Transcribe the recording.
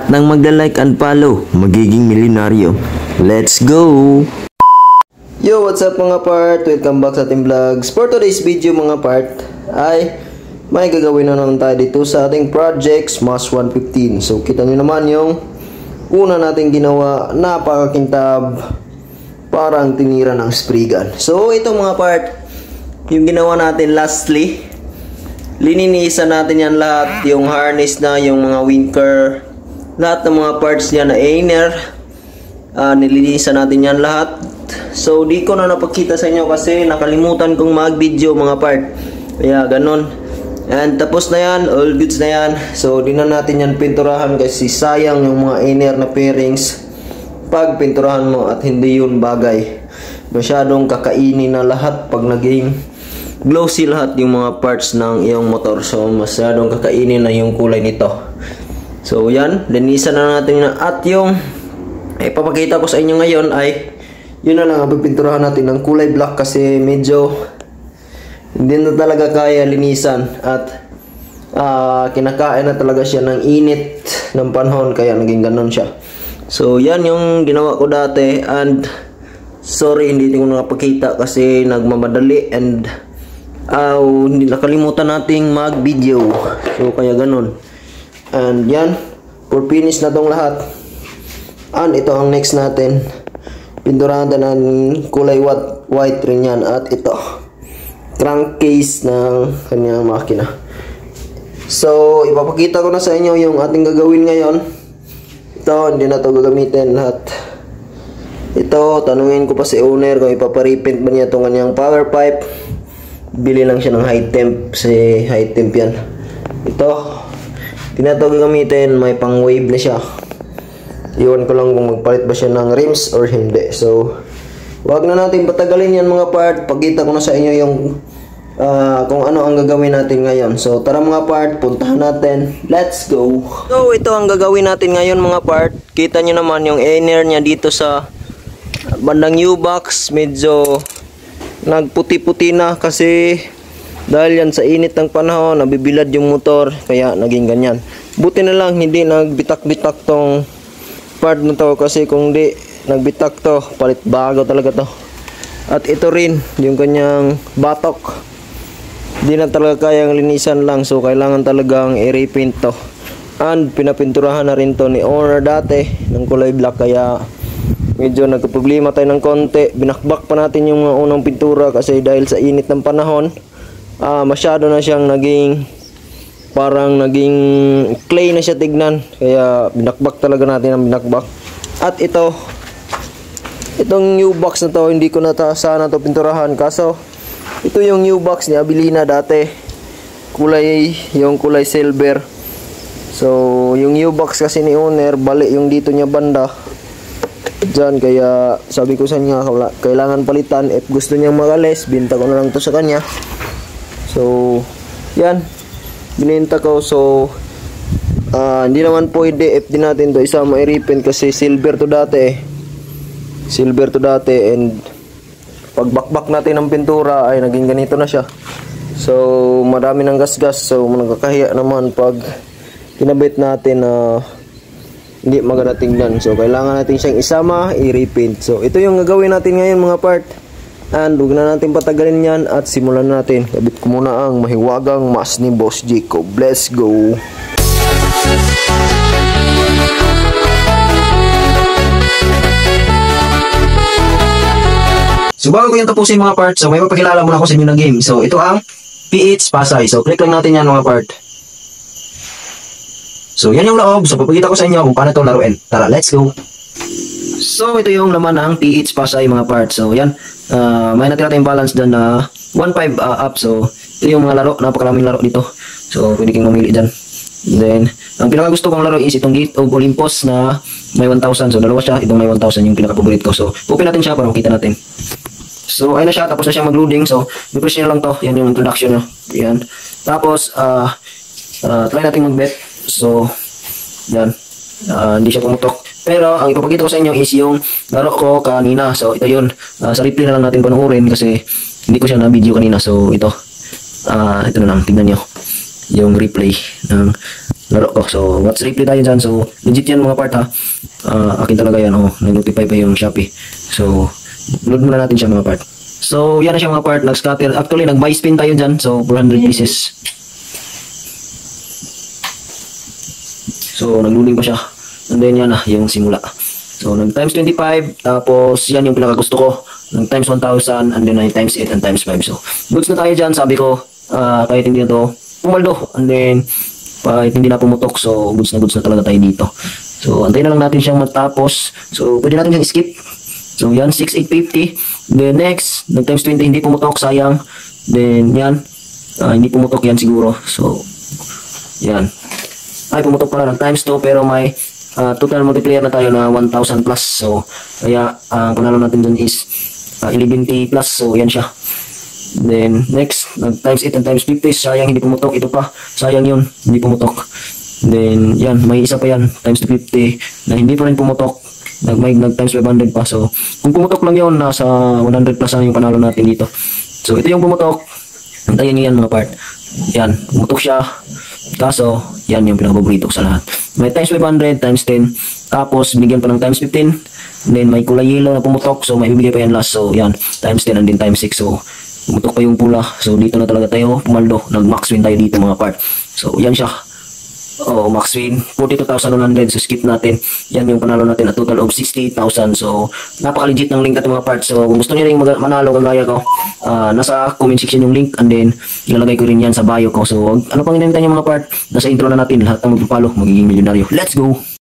Lahat ng magla-like and follow, magiging milyonaryo. Let's go! Yo, what's up mga part? Welcome back sa ating vlogs. For today's video mga part, ay may gagawin na naman tayo dito sa ating project Smash 115. So kita nyo naman yung una natin ginawa, napakakintab, parang tinira ng spray gun. So ito mga part, yung ginawa natin lastly, lininisan natin yan lahat, yung harness na, yung mga winker, lahat ng mga parts niya na inner, nilinisan natin yan lahat. So di ko na napakita sa inyo kasi nakalimutan kong mag-video mga part, kaya ganon. And tapos na yan, all goods na yan. So di na natin yan pinturahan kasi sayang yung mga inner na pairings pag pinturahan mo at hindi yun bagay. Masyadong kakainin na lahat pag naging glossy lahat yung mga parts ng iyong motor. So masyadong kakainin na yung kulay nito. So yan, linisan na natin na. At yung ipapakita ko sa inyo ngayon ay yun na lang, pipinturahan natin ng kulay black kasi medyo hindi na talaga kaya linisan at kinakain na talaga siya ng init ng panahon, kaya naging ganon siya. So yan yung ginawa ko dati, and sorry hindi ko nakapakita kasi nagmamadali and hindi nakalimutan nating mag video, so kaya ganon. And yan, for finish na tong lahat. And ito ang next natin, pinturahan ng kulay white rin yan. At ito, crankcase ng kanyang makina. So ipapakita ko na sa inyo yung ating gagawin ngayon. Ito, hindi na ito gagamitin lahat. Ito, tanungin ko pa si owner kung ipaparipint ba niya itong kanyang power pipe. Bili lang siya ng high temp, kasi high temp yan. Ito, hindi na ito gagamitin, may pang wave na siya. Iwan ko lang kung magpalit ba siya ng rims or hindi. So wag na natin patagalin yan mga part. Pagkita ko na sa inyo yung kung ano ang gagawin natin ngayon. So tara mga part, puntahan natin. Let's go. So ito ang gagawin natin ngayon mga part. Kita nyo naman yung inner niya dito sa bandang U-box. Medyo nagputi-puti na kasi dahil yan sa init ng panahon, nabibilad yung motor, kaya naging ganyan. Buti na lang hindi nagbitak-bitak tong part na to, kasi kung di nagbitak to, palit bago talaga to. At ito rin yung kanyang batok, di na talaga kayang linisan lang, so kailangan talagang i-repaint to. And pinapinturahan na rin to ni owner dati ng kulay black, kaya medyo nagkaproblema tayo ng konti. Binakbak pa natin yung mga unang pintura kasi dahil sa init ng panahon, masyado na siyang parang naging clay na siya tignan, kaya binakbak talaga natin ang binakbak. At itong new box na to, hindi ko na sana to pinturahan, kaso ito yung new box ni Abilina dati, yung kulay silver. So yung new box kasi ni owner, bali yung dito niya banda dyan, kaya sabi ko sa niya kailangan palitan. If gusto niyang magalis, binta ko na lang to sa kanya. So yan, bininta ko. So hindi naman pwede if di natin to isama i-repaint kasi silver to dati, and pagbakbak natin ng pintura ay naging ganito na siya. So marami ng gasgas, so nagkakahiya naman pag kinabit natin na hindi maganda tingnan. So kailangan natin siyang isama i-repaint. So ito yung gagawin natin ngayon mga part. And huwag na natin patagalin yan at simulan natin. Kabit ko muna ang mahiwagang mas ni Boss Jacob. Let's go! So bago ko yung tapusin mga part, so may mapakilala muna ako sa inyo ng game. So ito ang PH Pasay. So click lang natin yan mga part. So yan yung loob. So papakita ko sa inyo kung paano ito laruin. Tara, let's go! So ito yung laman ng PH Pasay mga part. So yan, may natira tayong balance dyan na 1.5 up. So ito yung mga laro, napakaraming laro dito. So pwede kang mamili dyan. Then ang pinakagusto kong laro is itong Gate of Olympus na may 1,000. So dalawa siya, itong may 1,000 yung pinaka-favorite ko. So open natin siya para makita natin. So ayun na siya, tapos na siya mag-loading. So i-press nyo lang to, yan yung introduction. Yan. Tapos try natin mag-bet. So yan, hindi siya pumutok. Pero ang ipapakita ko sa inyo is yung laro ko kanina. So ito yun, sa replay na lang natin panoorin kasi hindi ko siya na video kanina. So ito na lang, tignan nyo yung replay ng laro ko. So, watch replay tayo dyan. So, legit yan mga part ha. Akin talaga yan. Oh, nag-notify pa yung Shopee. So, load muna natin siya mga part. So, yan na siya mga part. Nag-scatter. Actually, nag-buy spin tayo dyan. So, 400 pieces. So, nagluling pa siya. And then, yan na, yung simula. So, nag-times 25. Tapos, yan yung pinakagusto ko. Nag-times 1,000. And then, times 8 and times 5. So, goods na tayo dyan. Sabi ko, kahit hindi na to pumaldo. And then, kahit hindi na pumutok. So, goods na talaga tayo dito. So, antayin na lang natin siyang matapos. So, pwede natin siyang skip. So, yan, 6,850. Then, next, nag-times 20, hindi pumutok, sayang. Then, yan, hindi pumutok yan siguro. So, yan. Ay, pumutok pala ng times 2, pero may total multiplier na tayo na 1,000 plus. So, kaya, ang panalo natin dun is 11K plus. So, yan siya. Then, next, nag-times 8 and times 50. Sayang, hindi pumutok. Ito pa, sayang yun, hindi pumutok. Then, yan, may isa pa yan, times 250, na hindi pa rin pumutok. Nag-times 500 pa. So, kung pumutok lang yun, nasa 100 plus na yung panalo natin dito. So, ito yung pumutok. Antayin nyo yan mga part. Yan, pumutok siya. Kaso, yan yung pinakapaborito ko sa lahat. May times 500, times 10. Tapos, bigyan pa ng times 15. Then, may kulay yellow na pumutok. So, may bibigay pa yan last. So, yan, times 10 and then times 6. So, pumutok pa yung pula. So, dito na talaga tayo pumaldo. Nag-max win tayo dito mga part. So, yan siya. Oh, max win 42,100. So skip natin. Yan yung panalo natin, a total of 68,000. So napaka-legit ng link natin mga parts. So kung gusto niyo ring manalo kagaya ko, nasa comment section yung link, and then ilalagay ko rin yan sa bio ko. So ano pang hinihintay niyo mga part? Nasa intro na natin, lahat ng magpapalo magiging milyonaryo. Let's go.